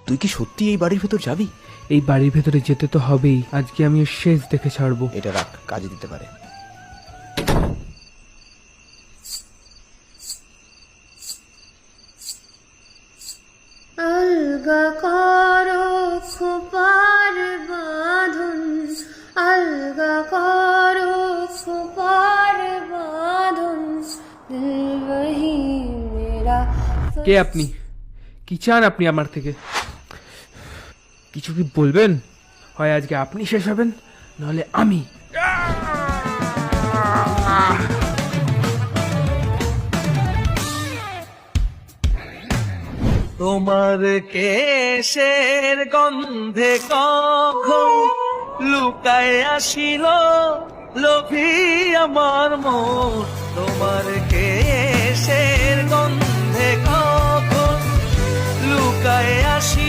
তুই কি সত্যি এই বাড়ির ভেতর যাবি? এই বাড়ির ভেতরে যেতে তো হবেই, আজকে আমি ওর শেষ দেখে ছাড়বো। এটা রাখ, কাজে দিতে পারে। আলগা করো খোপার বাঁধন, আলগা করো খোপার বাঁধন, দিল বহি মেরা। কে আপনি? কি চান আপনি আমার থেকে? কিছু কি বলবেন? হয় আজকে আপনি শেষ হবেন, নাহলে আমি। তোমার কেশের গন্ধে কখন লুকায় আসিল লোভী আমার মন। তোমার কেশের গন্ধে কখন লুকায় আসিল